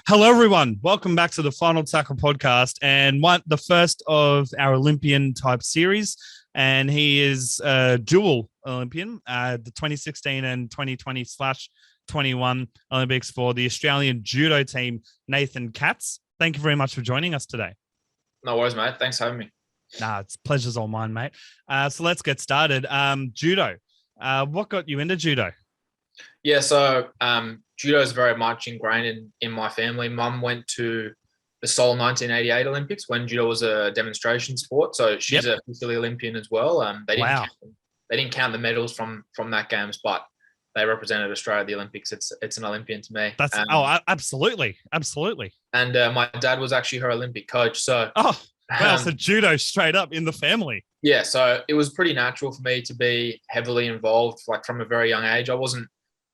Hello, everyone. Welcome back to the Final Tackle podcast and the first of our Olympian type series. And he is a dual Olympian, the 2016 and 2020/21 Olympics for the Australian Judo team, Nathan Katz. Thank you very much for joining us today. No worries, mate. Thanks for having me. It's pleasure's all mine, mate. So let's get started. Judo. What got you into judo? Yeah, so judo is very much ingrained in my family. Mum went to the Seoul 1988 Olympics when judo was a demonstration sport. So she's a officially Olympian as well. They didn't count the medals from that games, but they represented Australia at the Olympics. It's an Olympian to me. Absolutely. And my dad was actually her Olympic coach. So so judo straight up in the family. Yeah, so it was pretty natural for me to be heavily involved, like from a very young age.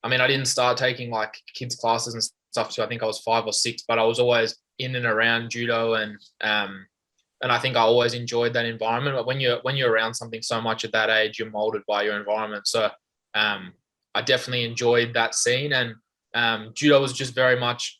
I didn't start taking like kids classes and stuff. So I think I was 5 or 6, but I was always in and around judo, and I think I always enjoyed that environment. But when you're around something so much at that age, you're molded by your environment. So I definitely enjoyed that scene, and judo was just very much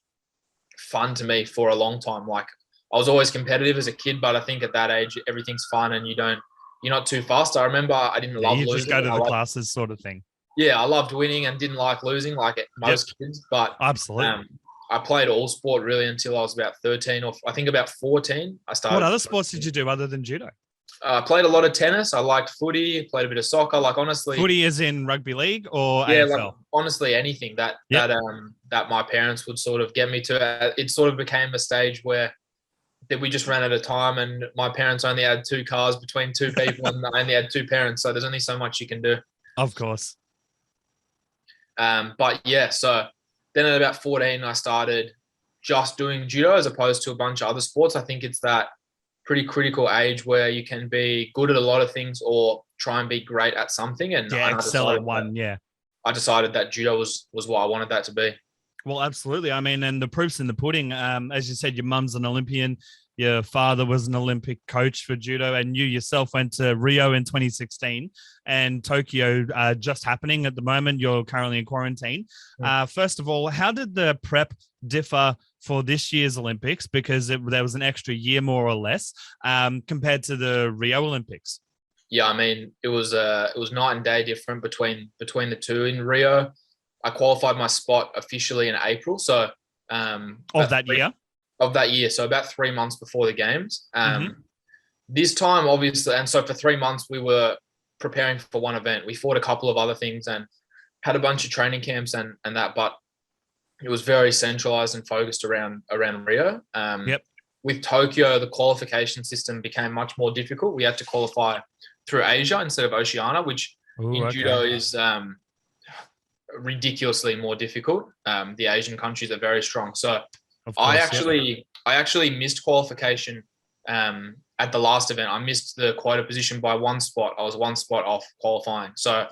fun to me for a long time. Like I was always competitive as a kid, but I think at that age everything's fun and you're not too fast. I remember I didn't love losing. You just go to the classes sort of thing. Yeah, I loved winning and didn't like losing like most kids. But absolutely, I played all sport really until I was about 13 or I think about 14. I started. What other sports did you do other than judo? I played a lot of tennis. I liked footy. Played a bit of soccer. Like honestly, footy is in rugby league or AFL. Like, honestly, anything that my parents would sort of get me to. It sort of became a stage where that we just ran out of time, and my parents only had 2 cars between 2 people, and I only had 2 parents. So there's only so much you can do. Of course. But yeah, so then at about 14, I started just doing judo as opposed to a bunch of other sports. I think it's that pretty critical age where you can be good at a lot of things or try and be great at something. And excel at one. I decided that judo was what I wanted that to be. Well, absolutely. I mean, and the proof's in the pudding. As you said, your mum's an Olympian. Your father was an Olympic coach for judo, and you yourself went to Rio in 2016 and Tokyo just happening at the moment. You're currently in quarantine. First of all, how did the prep differ for this year's Olympics? Because there was an extra year more or less compared to the Rio Olympics. Yeah, I mean, it was night and day different between the two. In Rio, I qualified my spot officially in April. So of that year. So about 3 months before the games. This time, obviously, and so for 3 months, we were preparing for one event. We fought a couple of other things and had a bunch of training camps and that, but it was very centralized and focused around Rio. With Tokyo, the qualification system became much more difficult. We had to qualify through Asia instead of Oceania, which judo is ridiculously more difficult. The Asian countries are very strong. So I actually missed qualification at the last event. I missed the quota position by 1 spot. I was 1 spot off qualifying. So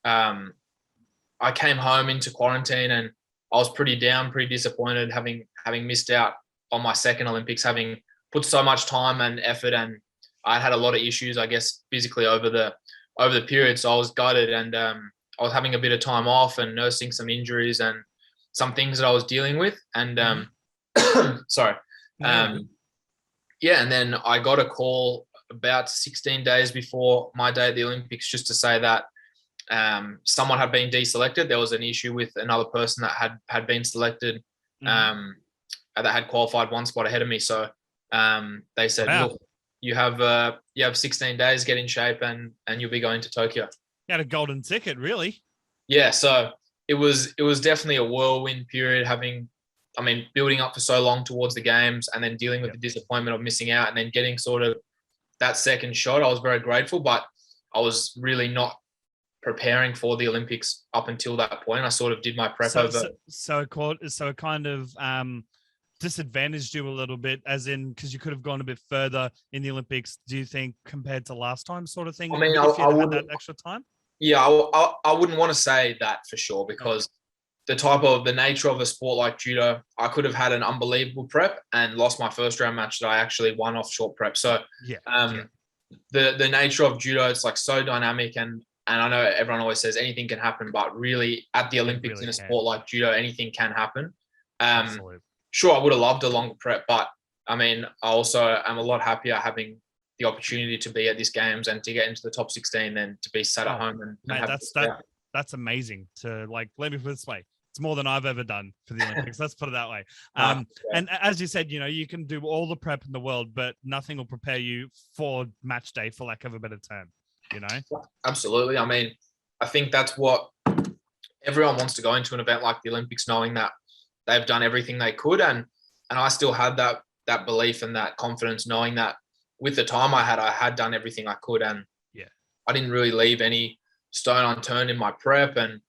I came home into quarantine and I was pretty down, pretty disappointed having missed out on my second Olympics, having put so much time and effort, and I had a lot of issues, I guess, physically over the period. So I was gutted, and I was having a bit of time off and nursing some injuries and some things that I was dealing with. And and then I got a call about 16 days before my day at the Olympics just to say that someone had been deselected. There was an issue with another person that had been selected that had qualified 1 spot ahead of me. So they said, look, you have 16 days, get in shape, and you'll be going to Tokyo. You had a golden ticket, really. Yeah, so it was definitely a whirlwind period, building up for so long towards the games and then dealing with the disappointment of missing out and then getting sort of that second shot. I was very grateful, but I was really not preparing for the Olympics up until that point. I sort of did my prep over. So it kind of disadvantaged you a little bit, as in because you could have gone a bit further in the Olympics, do you think, compared to last time sort of thing? I mean, if you had that extra time? Yeah, I wouldn't want to say that for sure, because the nature of a sport like judo, I could have had an unbelievable prep and lost my first round match that I actually won off short prep. So the nature of judo, it's like so dynamic, and I know everyone always says anything can happen, but really at the Olympics in a sport like judo, anything can happen. sure, I would have loved a longer prep, but I mean, I also am a lot happier having the opportunity to be at these games and to get into the top 16 than to be sat at home and mate, have that's amazing. To like, let me put it this way. It's more than I've ever done for the Olympics. Let's put it that way. And as you said, you can do all the prep in the world, but nothing will prepare you for match day, for lack of a better term, Absolutely. I mean, I think that's what everyone wants to go into an event like the Olympics, knowing that they've done everything they could. And I still had that belief and that confidence, knowing that with the time I had done everything I could. And I didn't really leave any stone unturned in my prep. And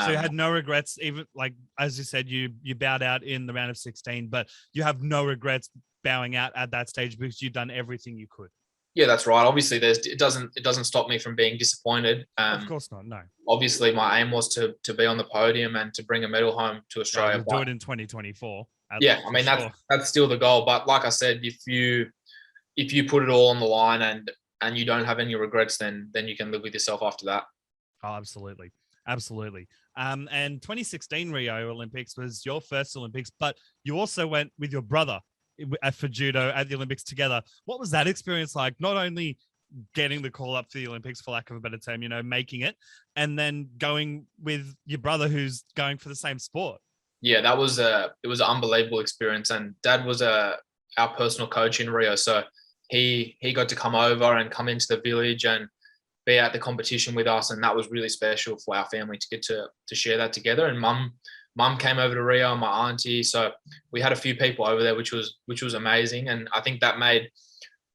so you had no regrets, even like, as you said, you bowed out in the round of 16, but you have no regrets bowing out at that stage because you've done everything you could. Yeah, that's right. Obviously, it doesn't stop me from being disappointed. Of course not. No. Obviously, my aim was to be on the podium and to bring a medal home to Australia. We'll do it in 2024. Yeah, I mean that's still the goal. But like I said, if you put it all on the line and you don't have any regrets, then you can live with yourself after that. Oh, absolutely. Absolutely. And 2016 Rio Olympics was your first Olympics, but you also went with your brother for judo at the Olympics together. What was that experience like? Not only getting the call up for the Olympics, for lack of a better term, making it, and then going with your brother who's going for the same sport. Yeah, it was an unbelievable experience. And Dad was our personal coach in Rio. So he got to come over and come into the village and be at the competition with us, and that was really special for our family to get to share that together. And mum came over to Rio, and my auntie, so we had a few people over there, which was amazing. And I think that made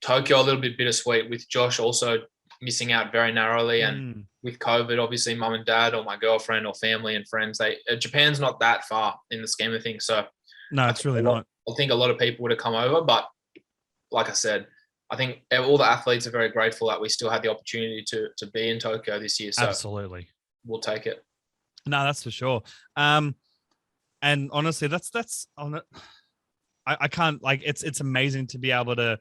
Tokyo a little bit bittersweet, with Josh also missing out very narrowly. And with COVID, obviously mum and dad or my girlfriend or family and friends, Japan's not that far in the scheme of things. So no, it's really not. I think a lot of people would have come over, but like I said, I think all the athletes are very grateful that we still had the opportunity to be in Tokyo this year. So absolutely, we'll take it. No, that's for sure. And honestly, that's on it. I can't, like, it's amazing to be able to,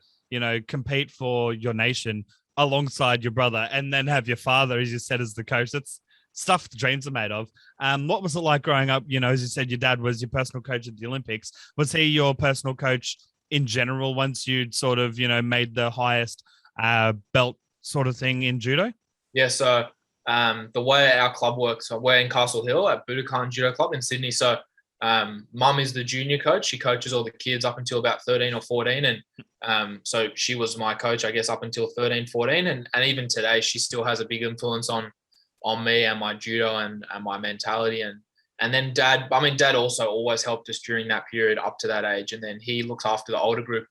compete for your nation alongside your brother, and then have your father, as you said, as the coach. That's stuff the dreams are made of. What was it like growing up? As you said, your dad was your personal coach at the Olympics. Was he your personal coach in general once you'd sort of, made the highest belt sort of thing in judo? Yeah, so the way our club works, so we're in Castle Hill at Budokan Judo Club in Sydney. So mum is the junior coach. She coaches all the kids up until about 13 or 14. And so she was my coach, I guess, up until 13, 14. And even today, she still has a big influence on me and my judo and my mentality. And then Dad also always helped us during that period up to that age. And then he looks after the older group.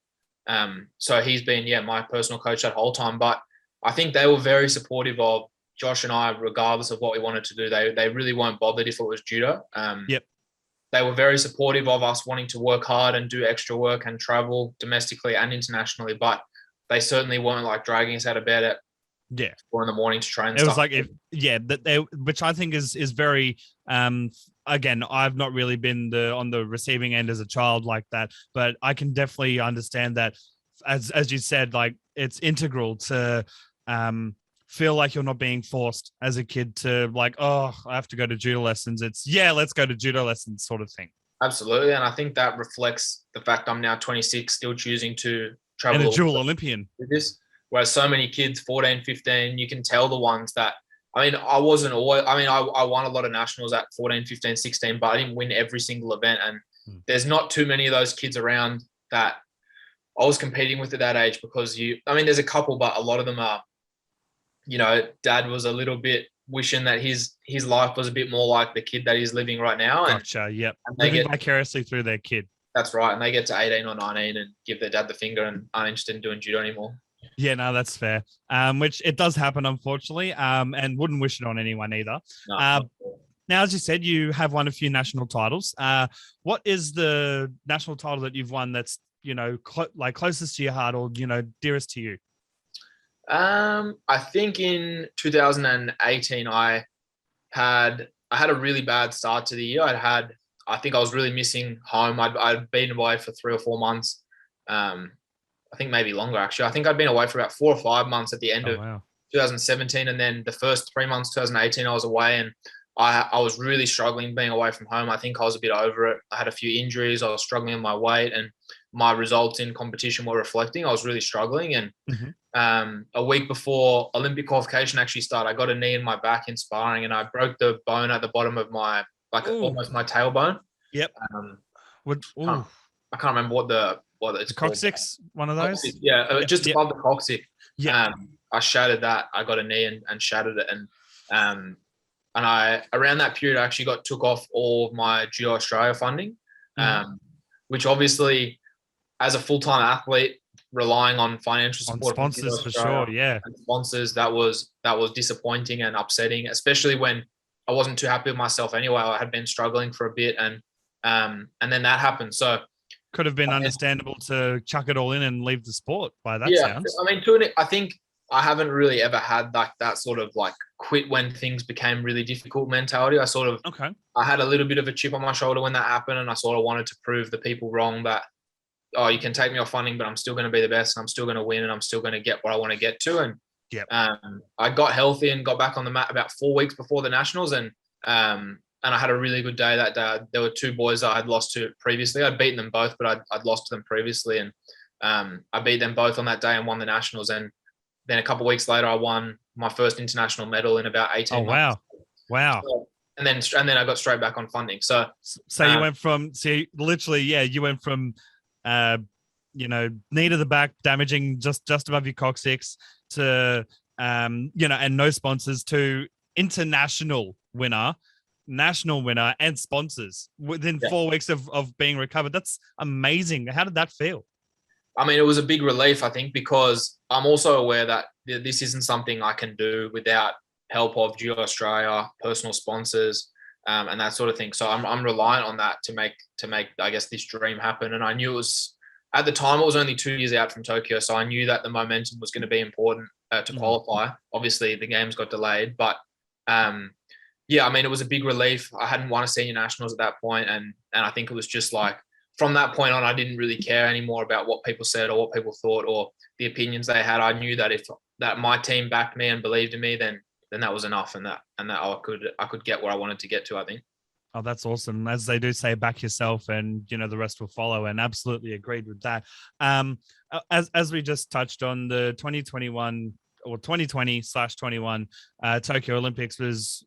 So he's been, my personal coach that whole time. But I think they were very supportive of Josh and I, regardless of what we wanted to do. They really weren't bothered if it was judo. Yep. They were very supportive of us wanting to work hard and do extra work and travel domestically and internationally. But they certainly weren't like dragging us out of bed at 4 a.m. to train. It was like, which I think is very, again, I've not really been on the receiving end as a child like that, but I can definitely understand that, as you said, like, it's integral to feel like you're not being forced as a kid to, like, oh, I have to go to judo lessons. It's let's go to judo lessons sort of thing. Absolutely. And I think that reflects the fact I'm now 26, still choosing to travel. And a dual Olympian. With this. Whereas so many kids, 14, 15, you can tell the ones that, I wasn't always, I won a lot of nationals at 14, 15, 16, but I didn't win every single event. And there's not too many of those kids around that I was competing with at that age, because there's a couple, but a lot of them are, Dad was a little bit wishing that his life was a bit more like the kid that he's living right now. Gotcha. Yep. And living vicariously through their kid. That's right. And they get to 18 or 19 and give their dad the finger and aren't interested in doing judo anymore. Yeah, no, that's fair. Which it does happen, unfortunately, and wouldn't wish it on anyone either. No. Now, as you said, you have won a few national titles. What is the national title that you've won that's, closest to your heart or, dearest to you? I think in 2018, I had a really bad start to the year. I think I was really missing home. I'd been away for 3 or 4 months. I think maybe longer, actually. I think I'd been away for about 4 or 5 months at the end of 2017. And then the first 3 months, 2018, I was away, and I was really struggling being away from home. I think I was a bit over it. I had a few injuries. I was struggling with my weight, and my results in competition were reflecting. I was really struggling. And a week before Olympic qualification actually started, I got a knee in my back in sparring, and I broke the bone at the bottom of my, almost my tailbone. Yep. I can't remember what it's called. Coccyx, one of those. Coccyx, yeah, just above the coccyx. Yeah. I shattered that. I got a knee and shattered it, and I around that period I actually took off all of my Judo Australia funding, which obviously, as a full-time athlete, relying on financial support on sponsors for sure, and sponsors, that was disappointing and upsetting, especially when I wasn't too happy with myself anyway. I had been struggling for a bit, and then that happened. So could have been understandable to chuck it all in and leave the sport by that sounds. I mean, I think I haven't really ever had like that sort of like quit when things became really difficult mentality. I had a little bit of a chip on my shoulder when that happened, and I sort of wanted to prove the people wrong that, oh, you can take me off funding, but I'm still going to be the best, and I'm still going to win, and I'm still going to get what I want to get to. And I got healthy and got back on the mat about 4 weeks before the nationals, and I had a really good day that day. There were two boys that I'd lost to previously. I'd beaten them both, but I'd lost to them previously, and I beat them both on that day and won the nationals. And then a couple of weeks later, I won my first international medal in about 18 months. Wow. So, and then I got straight back on funding. So you went from, you went from, knee to the back, damaging just above your coccyx, to, and no sponsors, to international winner, national winner, and sponsors within 4 weeks of being recovered. That's amazing. How did that feel? I mean, it was a big relief, I think, because I'm also aware that this isn't something I can do without help of Judo Australia, personal sponsors, and that sort of thing. So I'm reliant on that to make I guess this dream happen. And I knew at the time it was only 2 years out from Tokyo, so I knew that the momentum was going to be important to qualify. Obviously, the games got delayed, but I mean, it was a big relief. I hadn't won a senior nationals at that point, and I think it was just like, from that point on, I didn't really care anymore about what people said or what people thought or the opinions they had. I knew that if my team backed me and believed in me, then that was enough, and that I could get where I wanted to get to, I think. Oh, that's awesome. As they do say, back yourself, and the rest will follow. And absolutely agreed with that. As we just touched on, the 2021 or 2020/21 Tokyo Olympics was,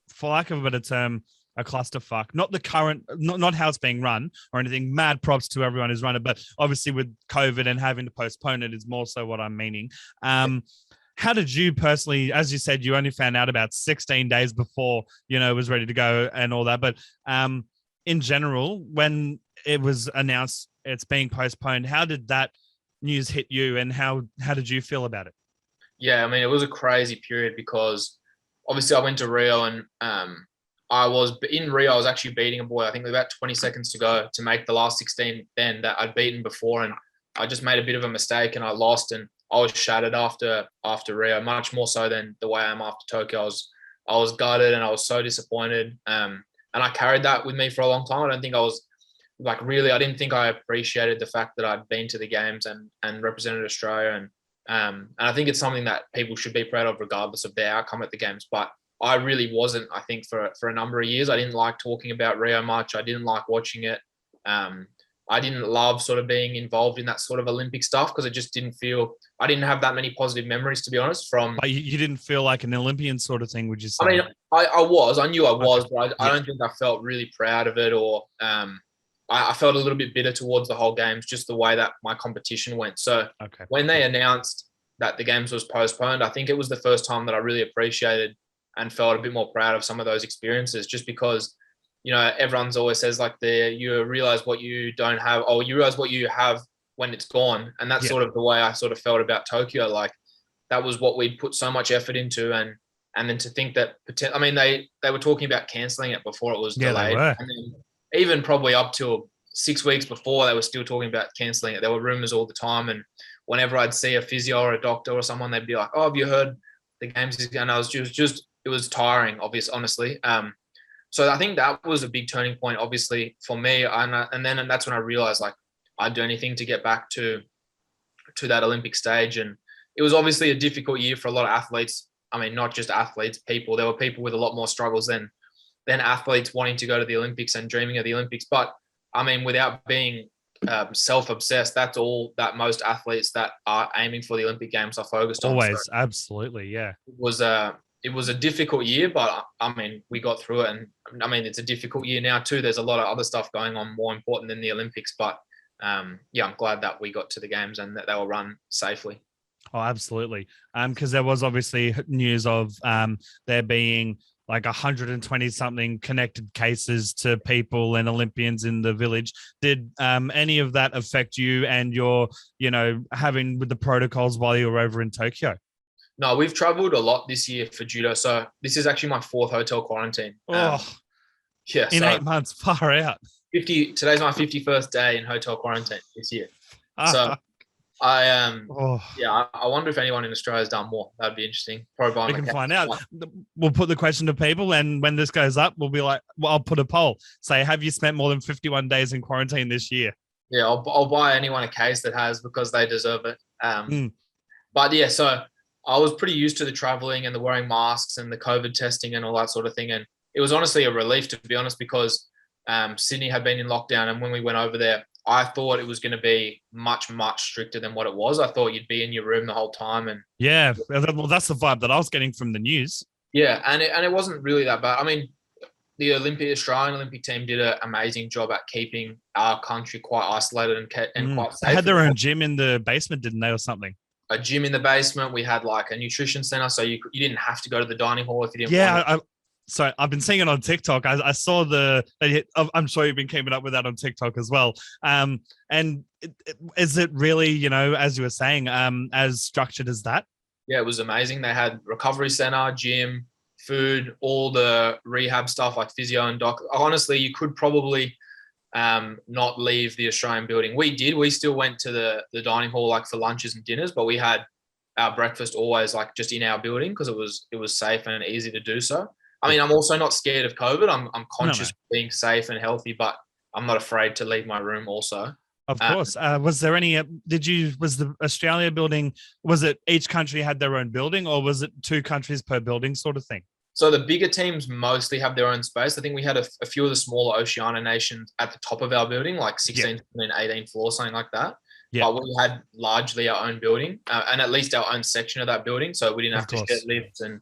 for lack of a better term, a clusterfuck. Not the current, not how it's being run or anything. Mad props to everyone who's run it, but obviously with COVID and having to postpone it is more so what I'm meaning. How did you personally, as you said, you only found out about 16 days before, it was ready to go and all that. But in general, when it was announced it's being postponed, how did that news hit you, and how did you feel about it? Yeah, I mean, it was a crazy period because obviously I went to Rio, and I was actually beating a boy, I think with about 20 seconds to go to make the last 16 then that I'd beaten before. And I just made a bit of a mistake and I lost, and I was shattered after Rio, much more so than the way I am after Tokyo. I was gutted and I was so disappointed. And I carried that with me for a long time. I don't think I was I didn't think I appreciated the fact that I'd been to the games and represented Australia. And I think it's something that people should be proud of regardless of their outcome at the games. But I really wasn't, I think, for a number of years. I didn't like talking about Rio much. I didn't like watching it. I didn't love sort of being involved in that sort of Olympic stuff because it just didn't feel, I didn't have that many positive memories, to be honest. But you didn't feel like an Olympian sort of thing, would you say? I mean, I knew I was, but I don't think I felt really proud of it, or I felt a little bit bitter towards the whole games, just the way that my competition went. So when they announced that the games was postponed, I think it was the first time that I really appreciated and felt a bit more proud of some of those experiences, just because, everyone's always says you realize what you don't have, or you realize what you have when it's gone. And that's sort of the way I sort of felt about Tokyo. Like that was what we'd put so much effort into. And then to think that, they were talking about cancelling it before it was delayed. They were. And then even probably up till 6 weeks before, they were still talking about cancelling it. There were rumors all the time. And whenever I'd see a physio or a doctor or someone, they'd be like, "Oh, have you heard the games?" And I was it was tiring, honestly. So I think that was a big turning point, obviously, for me. And then that's when I realized, I'd do anything to get back to that Olympic stage. And it was obviously a difficult year for a lot of athletes. I mean, not just athletes, people. There were people with a lot more struggles than athletes wanting to go to the Olympics and dreaming of the Olympics. But I mean, without being self-obsessed, that's all that most athletes that are aiming for the Olympic Games are focused on. Always, so absolutely, yeah. It was a difficult year, but I mean, we got through it. And I mean, it's a difficult year now too. There's a lot of other stuff going on more important than the Olympics. But yeah, I'm glad that we got to the games and that they were run safely. Oh, absolutely. Because there was obviously news of there being like 120 something connected cases to people and Olympians in the village. Did any of that affect you and your, having with the protocols while you were over in Tokyo? No, we've traveled a lot this year for judo. So this is actually my 4th hotel quarantine. Yeah. In 8 months, far out. Today's my 51st day in hotel quarantine this year. So I wonder if anyone in Australia has done more. That'd be interesting. Probably we can find out. We'll put the question to people, and when this goes up, we'll be like, well, I'll put a poll. Say, have you spent more than 51 days in quarantine this year? Yeah, I'll buy anyone a case that has, because they deserve it. But yeah, so I was pretty used to the traveling and the wearing masks and the COVID testing and all that sort of thing. And it was honestly a relief, to be honest, because Sydney had been in lockdown. And when we went over there, I thought it was going to be much, much stricter than what it was. I thought you'd be in your room the whole time. And yeah, well, that's the vibe that I was getting from the news. Yeah, and it wasn't really that bad. I mean, the Australian Olympic team did an amazing job at keeping our country quite isolated and quite safe. They had their own gym in the basement, didn't they, or something? A gym in the basement. We had like a nutrition center, so you didn't have to go to the dining hall if you didn't want to. So I've been seeing it on TikTok. I saw I'm sure you've been keeping up with that on TikTok as well. And is it really, as you were saying, as structured as that? Yeah, it was amazing. They had recovery center, gym, food, all the rehab stuff like physio and doc. Honestly, you could probably not leave the Australian building. We did. We still went to the dining hall like for lunches and dinners, but we had our breakfast always like just in our building because it was safe and easy to do so. I mean, I'm also not scared of COVID. I'm conscious of being safe and healthy, but I'm not afraid to leave my room also. Of course. Was there any, was the Australia building, was it each country had their own building, or was it 2 countries per building sort of thing? So the bigger teams mostly have their own space. I think we had a few of the smaller Oceania nations at the top of our building, like 16th and 18th floor, something like that. Yeah. But we had largely our own building and at least our own section of that building. So we didn't have to get lifts and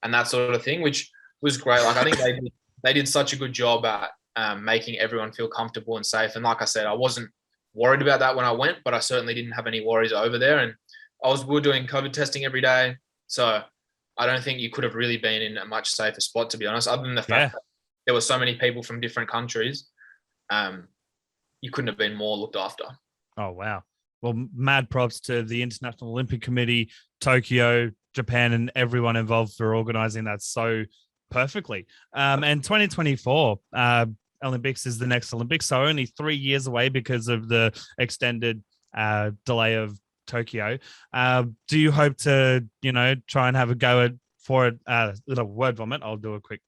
that sort of thing, which was great. Like I think they did such a good job at making everyone feel comfortable and safe. And like I said, I wasn't worried about that when I went, but I certainly didn't have any worries over there. And we were doing COVID testing every day. So I don't think you could have really been in a much safer spot, to be honest, other than the fact that there were so many people from different countries. You couldn't have been more looked after. Oh, wow. Well, mad props to the International Olympic Committee, Tokyo, Japan, and everyone involved for organizing that so perfectly. And 2024 Olympics is the next Olympics, so only 3 years away because of the extended delay of Tokyo. Do you hope to, try and have a go for it? Little word vomit. I'll do a quick.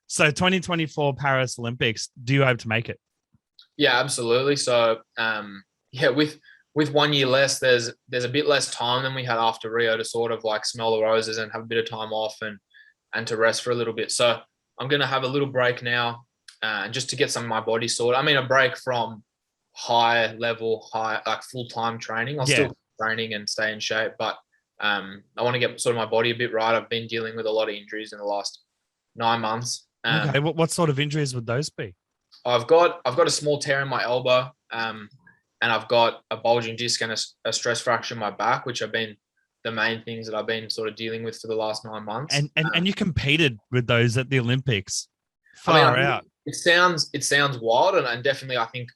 So 2024 Paris Olympics, do you hope to make it? Yeah, absolutely. So, with 1 year less, there's a bit less time than we had after Rio to sort of like smell the roses and have a bit of time off and to rest for a little bit. So I'm going to have a little break now just to get some of my body sorted. I mean, a break from high like full-time training. I'll still training and stay in shape, but I want to get sort of my body a bit right. I've been dealing with a lot of injuries in the last 9 months. Okay, what sort of injuries would those be? I've got a small tear in my elbow, and I've got a bulging disc and a stress fracture in my back, which have been the main things that I've been sort of dealing with for the last 9 months. And you competed with those at the Olympics. Far out. It sounds wild, and definitely I think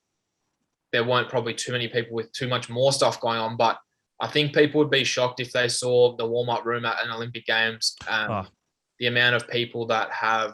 there weren't probably too many people with too much more stuff going on, but I think people would be shocked if they saw the warm-up room at an Olympic Games, the amount of people that have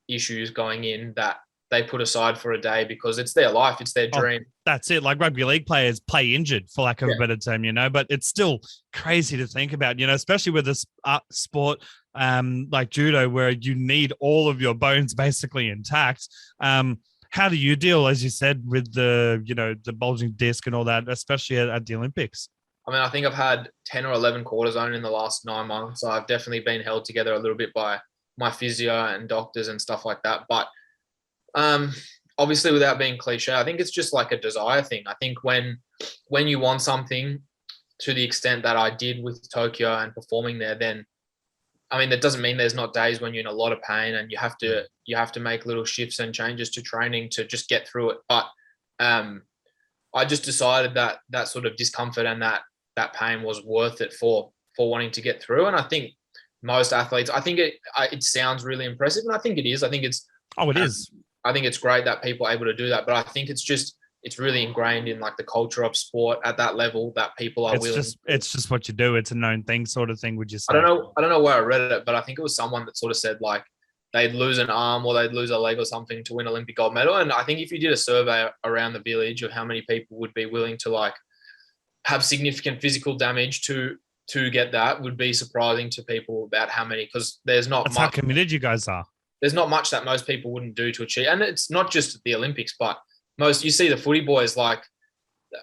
issues going in that they put aside for a day because it's their life, it's their dream. That's it. Like rugby league players play injured, for lack of a better term, but it's still crazy to think about, especially with this sport like judo, where you need all of your bones basically intact. How do you deal, as you said, with the bulging disc and all that, especially at the Olympics? I mean, I think I've had 10 or 11 cortisone in the last 9 months. So I've definitely been held together a little bit by my physio and doctors and stuff like that. But obviously, without being cliche, I think it's just like a desire thing. I think when you want something to the extent that I did with Tokyo and performing there, then I mean, that doesn't mean there's not days when you're in a lot of pain and you have to make little shifts and changes to training to just get through it. But I just decided that that sort of discomfort and that pain was worth it for wanting to get through. And I think most athletes, I think it sounds really impressive, and I think it is. I think it's it is. I think it's great that people are able to do that, but I think it's really ingrained in like the culture of sport at that level that people are willing. It's just what you do. It's a known thing, sort of thing. Would you say? I don't know where I read it, but I think it was someone that sort of said like they'd lose an arm or they'd lose a leg or something to win Olympic gold medal. And I think if you did a survey around the village of how many people would be willing to like have significant physical damage to get that, would be surprising to people about how many, because there's not That's much. How committed you guys are. There's not much that most people wouldn't do to achieve. And it's not just the Olympics, but you see the footy boys, like,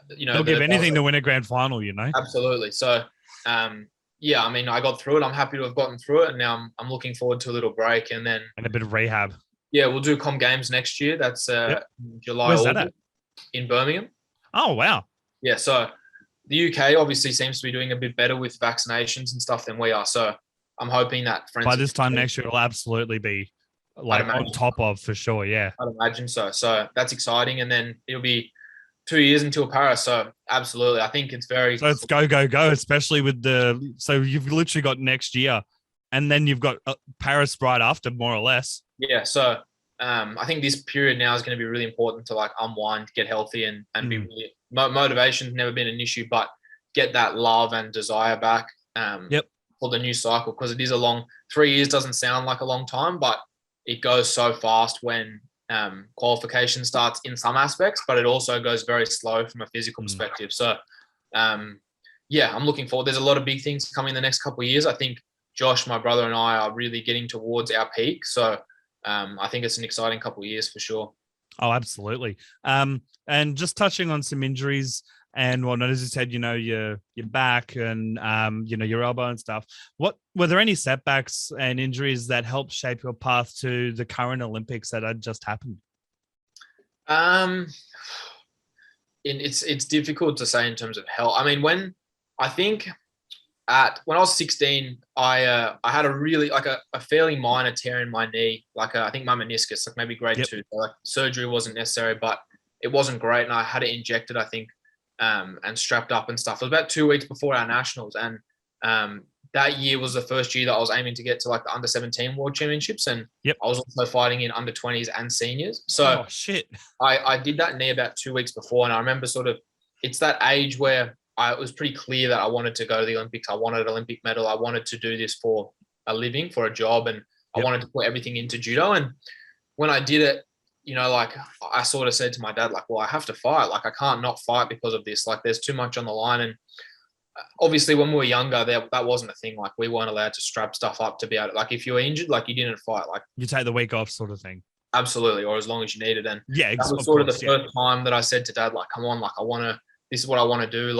they'll give anything to win a grand final, Absolutely. So, yeah, I mean, I got through it. I'm happy to have gotten through it. And now I'm looking forward to a little break and then. And a bit of rehab. Yeah, we'll do Com Games next year. That's July. Where's that at? In Birmingham. Oh, wow. Yeah, so the UK obviously seems to be doing a bit better with vaccinations and stuff than we are. So I'm hoping that by this time next year, it'll absolutely be like on top of, for sure. Yeah, I'd imagine so. So that's exciting. And then it'll be 2 years until Paris. So absolutely, I think it's very. So it's go, especially with so you've literally got next year and then you've got Paris right after, more or less. Yeah. So I think this period now is going to be really important to like unwind, get healthy and be really, motivation's never been an issue, but get that love and desire back for the new cycle. Because it is a long 3 years, doesn't sound like a long time, but it goes so fast when qualification starts in some aspects, but it also goes very slow from a physical perspective. So, yeah, I'm looking forward. There's a lot of big things coming in the next couple of years. I think Josh, my brother, and I are really getting towards our peak. So I think it's an exciting couple of years for sure. Oh, absolutely. And just touching on some injuries and whatnot, as you said, your back and, your elbow and stuff. Were there any setbacks and injuries that helped shape your path to the current Olympics that had just happened? It's difficult to say in terms of health. I mean, when I was 16, I had a really a fairly minor tear in my knee, I think my meniscus, like maybe grade 2. So like surgery wasn't necessary, but it wasn't great, and I had it injected, I think, and strapped up and stuff. It was about 2 weeks before our nationals, and that year was the first year that I was aiming to get to like the under-17 World Championships, and I was also fighting in under-20s and seniors. So I did that knee about 2 weeks before, and I remember it's that age where it was pretty clear that I wanted to go to the Olympics. I wanted an Olympic medal. I wanted to do this for a living, for a job, and I wanted to put everything into judo. And when I did it, I sort of said to my dad, well, I have to fight. I can't not fight because of this. There's too much on the line. And obviously when we were younger, that wasn't a thing. We weren't allowed to strap stuff up to be able to, if you were injured, you didn't fight. You take the week off, sort of thing. Absolutely. Or as long as you needed. And that was sort of the first time that I said to dad, come on, this is what I want to do.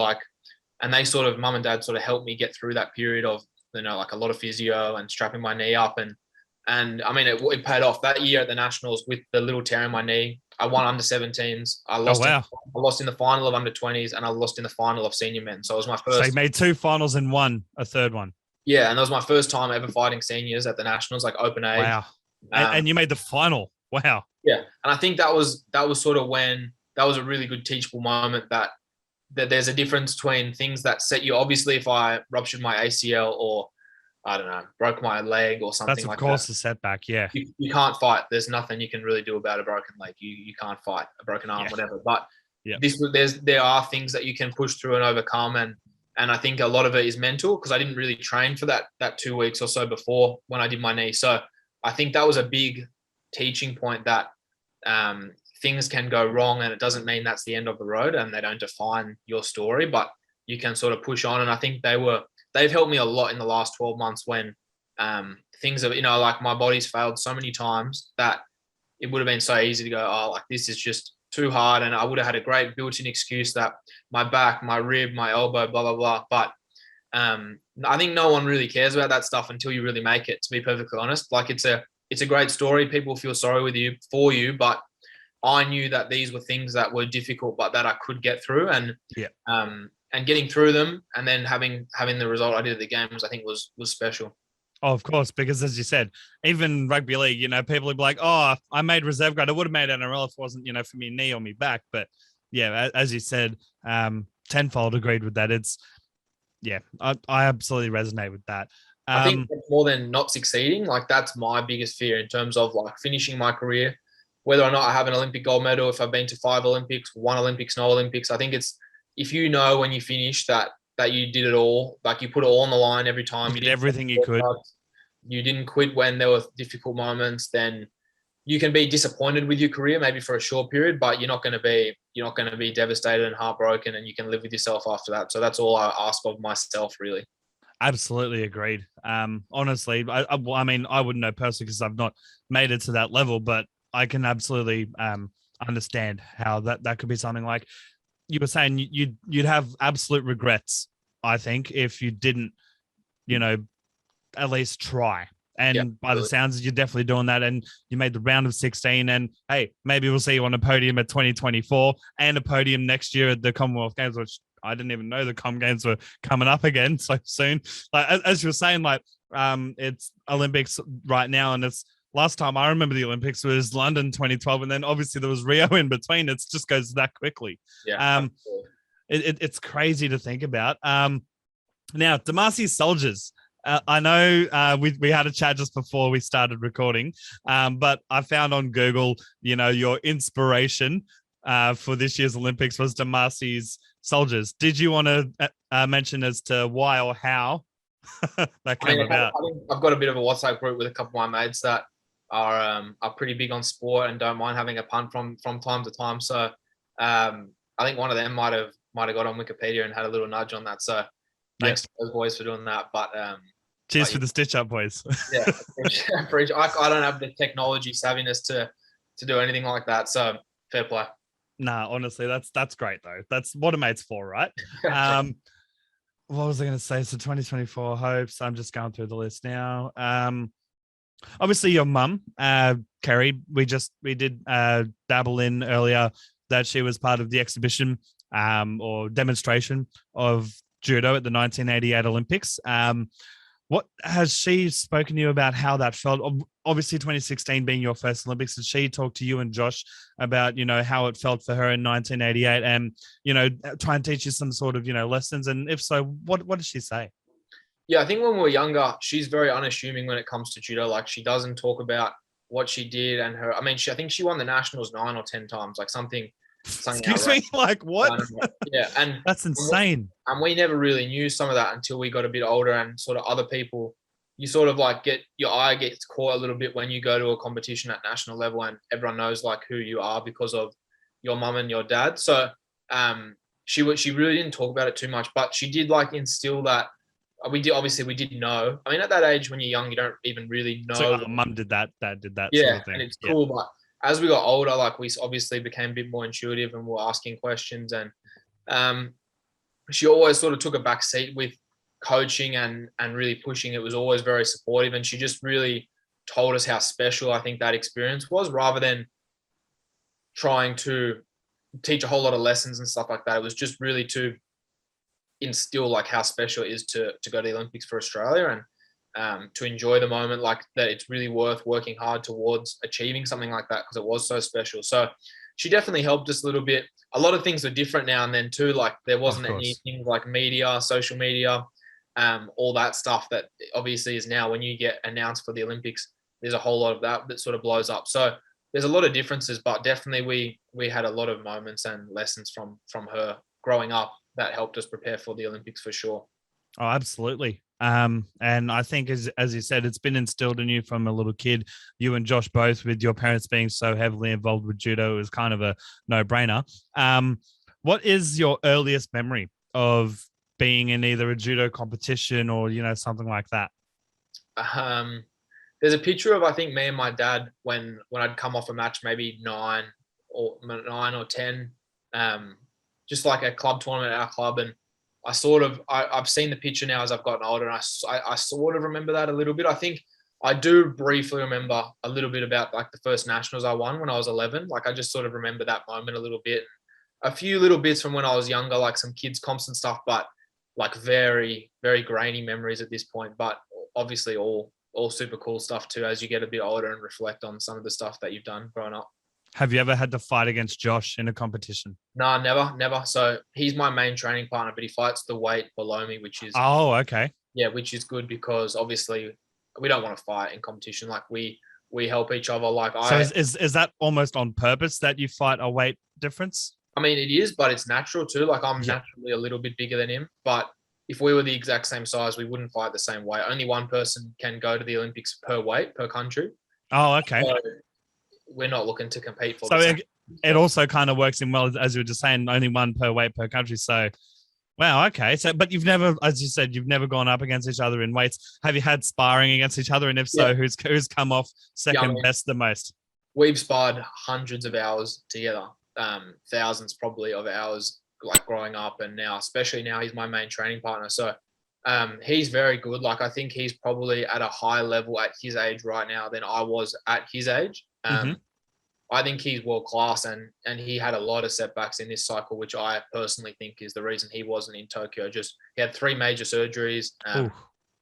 And they mum and dad helped me get through that period of, a lot of physio and strapping my knee up. And I mean, it paid off that year at the nationals with the little tear in my knee. I won under 17s. I lost in the final of under 20s, and I lost in the final of senior men. So it was my first. So you made 2 finals and won a third one. Yeah. And that was my first time ever fighting seniors at the nationals, open age. Wow. And you made the final. Wow. Yeah. And I think that was sort of when that was a really good teachable moment that there's a difference between things that set you. Obviously, if I ruptured my ACL or I don't know, broke my leg or something like that. That's of course a setback, yeah. You can't fight. There's nothing you can really do about a broken leg. You can't fight a broken arm, whatever. But there are things that you can push through and overcome, and I think a lot of it is mental, because I didn't really train for that 2 weeks or so before when I did my knee. So I think that was a big teaching point that things can go wrong, and it doesn't mean that's the end of the road and they don't define your story, but you can sort of push on. And I think they've helped me a lot in the last 12 months when things have, my body's failed so many times that it would have been so easy to go, this is just too hard, and I would have had a great built-in excuse that my back, my rib, my elbow, blah blah blah. But I think no one really cares about that stuff until you really make it. To be perfectly honest, like it's a great story. People feel sorry with you for you, but I knew that these were things that were difficult, but that I could get through, and getting through them, and then having the result I did at the games, I think was special. Oh, of course, because as you said, even rugby league, people would be like, "Oh, I made reserve grade. I would have made NRL if it wasn't, for me knee or me back." But yeah, as you said, tenfold agreed with that. I absolutely resonate with that. I think more than not succeeding, like that's my biggest fear in terms of like finishing my career, whether or not I have an Olympic gold medal, if I've been to 5 Olympics, 1 Olympics, no Olympics. I think it's, if when you finish that you did it all, like you put it all on the line every time. You did everything you could. You didn't quit when there were difficult moments, then you can be disappointed with your career, maybe for a short period, but you're not going to be devastated and heartbroken, and you can live with yourself after that. So that's all I ask of myself, really. Absolutely agreed. Honestly, I mean, I wouldn't know personally because I've not made it to that level, but I can absolutely understand how that could be something. Like you were saying, you'd have absolute regrets, I think, if you didn't, at least try. And by the sounds, you're definitely doing that. And you made the round of 16. And hey, maybe we'll see you on a podium at 2024 and a podium next year at the Commonwealth Games, which I didn't even know the Com Games were coming up again so soon. Like as you were saying, like it's Olympics right now, and it's last time I remember the Olympics was London 2012, and then obviously there was Rio in between. It just goes that quickly. Yeah, it's crazy to think about. Now, Damasi's soldiers. I know we had a chat just before we started recording, but I found on Google, your inspiration for this year's Olympics was Damasi's soldiers. Did you want to mention as to why or how that came about? I've got a bit of a WhatsApp group with a couple of my mates that are pretty big on sport and don't mind having a punt from time to time. So I think one of them might have got on Wikipedia and had a little nudge on that. So thanks to those boys for doing that. But cheers for the stitch up, boys. Yeah, I don't have the technology savviness to do anything like that. So fair play. Nah, honestly, that's great though. That's what a mate's for, right? What was I going to say? So 2024 hopes. I'm just going through the list now. Obviously, your mum, Kerry. We did dabble in earlier that she was part of the exhibition or demonstration of judo at the 1988 Olympics. What has she spoken to you about how that felt? Obviously, 2016 being your first Olympics, did she talk to you and Josh about, how it felt for her in 1988 and, try and teach you some sort of, lessons? And if so, what did she say? Yeah, I think when we were younger, she's very unassuming when it comes to judo. Like she doesn't talk about what she did and her. I mean, I think she won the nationals 9 or 10 times, like something. Excuse me, like what? Yeah, and that's insane. And we never really knew some of that until we got a bit older, and sort of other people. You sort of like your eye gets caught a little bit when you go to a competition at national level, and everyone knows like who you are because of your mum and your dad. So she really didn't talk about it too much, but she did like instill that. We did know. I mean, at that age when you're young, you don't even really know. So mum did that, dad did that. Yeah, sort of thing. And it's cool, but as we got older, like we obviously became a bit more intuitive and we're asking questions, and she always sort of took a back seat with coaching and really pushing. It was always very supportive, and she just really told us how special I think that experience was, rather than trying to teach a whole lot of lessons and stuff like that. It was just really to instill like how special it is to go to the Olympics for Australia, and to enjoy the moment, like that it's really worth working hard towards achieving something like that because it was so special. So she definitely helped us a little bit. A lot of things are different now and then too. Like there wasn't anything like media, social media, all that stuff that obviously is now when you get announced for the Olympics, there's a whole lot of that sort of blows up. So there's a lot of differences, but definitely we had a lot of moments and lessons from her growing up that helped us prepare for the Olympics for sure. Oh, absolutely. And I think, as you said, it's been instilled in you from a little kid. You and Josh both, with your parents being so heavily involved with judo, is kind of a no-brainer. What is your earliest memory of being in either a judo competition or, something like that? There's a picture of, I think, me and my dad when I'd come off a match, maybe 9 or 9 or 10, just like a club tournament at our club. And I've seen the picture now as I've gotten older, and I sort of remember that a little bit. I think I do briefly remember a little bit about like the first nationals I won when I was 11. Like I just sort of remember that moment a little bit. A few little bits from when I was younger, like some kids comps and stuff, but like very, very grainy memories at this point. But obviously all super cool stuff too as you get a bit older and reflect on some of the stuff that you've done growing up. Have you ever had to fight against Josh in a competition? No, never. So he's my main training partner, but he fights the weight below me, which is okay. Yeah, which is good because obviously we don't want to fight in competition. Like we help each other. So is that almost on purpose that you fight a weight difference? I mean, it is, but it's natural too. Like I'm naturally a little bit bigger than him, but if we were the exact same size, we wouldn't fight the same way. Only one person can go to the Olympics per weight, per country. Oh, okay. So we're not looking to compete for. So it also kind of works in well, as you were just saying, only one per weight per country. So, wow, okay. So, but you've never, as you said, you've never gone up against each other in weights. Have you had sparring against each other? And if so, who's come off second best the most? We've sparred hundreds of hours together, thousands probably of hours, like growing up, and now, especially now, he's my main training partner. So he's very good. Like I think he's probably at a higher level at his age right now than I was at his age. I think he's world class, and he had a lot of setbacks in this cycle, which I personally think is the reason he wasn't in Tokyo. Just he had 3 major surgeries.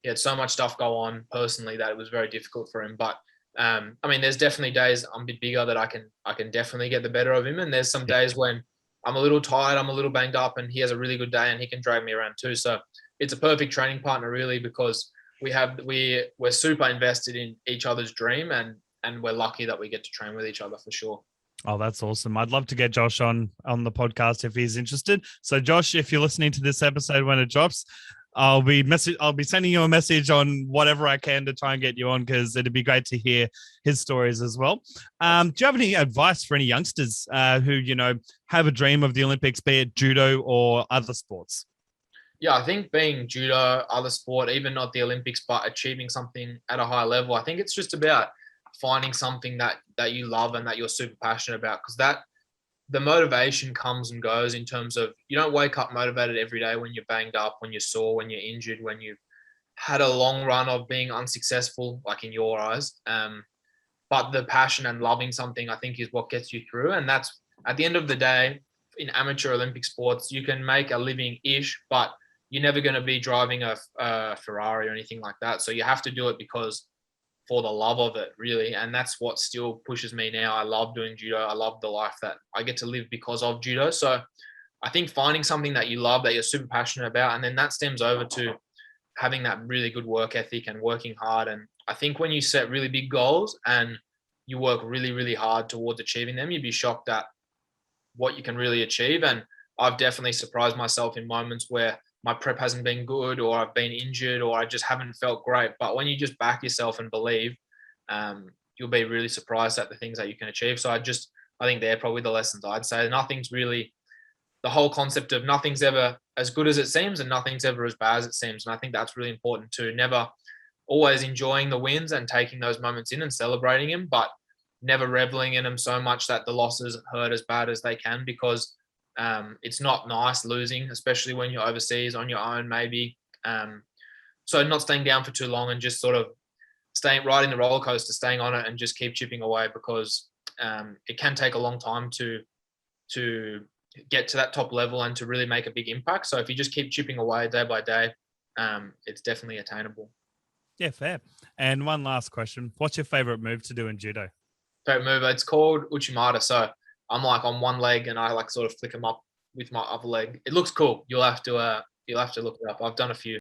He had so much stuff go on personally that it was very difficult for him. But I mean, there's definitely days I'm a bit bigger that I can definitely get the better of him, and there's some days when I'm a little tired, I'm a little banged up, and he has a really good day and he can drag me around too. So it's a perfect training partner really, because we're super invested in each other's dream, and we're lucky that we get to train with each other for sure. Oh, that's awesome. I'd love to get Josh on the podcast if he's interested. So Josh, if you're listening to this episode when it drops, I'll be sending you a message on whatever I can to try and get you on, because it'd be great to hear his stories as well. Do you have any advice for any youngsters who, have a dream of the Olympics, be it judo or other sports? Yeah, I think being judo, other sport, even not the Olympics, but achieving something at a high level, I think it's just about finding something that you love and that you're super passionate about, because the motivation comes and goes in terms of you don't wake up motivated every day when you're banged up, when you're sore, when you're injured, when you've had a long run of being unsuccessful, like in your eyes. But the passion and loving something, I think, is what gets you through. And that's, at the end of the day, in amateur Olympic sports, you can make a living-ish, but you're never going to be driving a Ferrari or anything like that. So you have to do it for the love of it, really. And that's what still pushes me now. I love doing judo. I love the life that I get to live because of judo. So I think finding something that you love, that you're super passionate about, and then that stems over to having that really good work ethic and working hard. And I think when you set really big goals and you work really, really hard towards achieving them, you'd be shocked at what you can really achieve. And I've definitely surprised myself in moments where my prep hasn't been good, or I've been injured, or I just haven't felt great. But when you just back yourself and believe, you'll be really surprised at the things that you can achieve. So I think they're probably the lessons I'd say. Nothing's really, the whole concept of nothing's ever as good as it seems and nothing's ever as bad as it seems. And I think that's really important too. Never always enjoying the wins and taking those moments in and celebrating them, but never reveling in them so much that the losses hurt as bad as they can, because it's not nice losing, especially when you're overseas on your own, maybe. So not staying down for too long and just sort of riding the roller coaster, staying on it and just keep chipping away, because it can take a long time to get to that top level and to really make a big impact. So if you just keep chipping away day by day, it's definitely attainable. Yeah, fair. And one last question. What's your favorite move to do in judo? Favorite move? It's called Uchimata. So I'm like on one leg and I like sort of flick them up with my other leg. It looks cool. You'll have to look it up. I've done a few.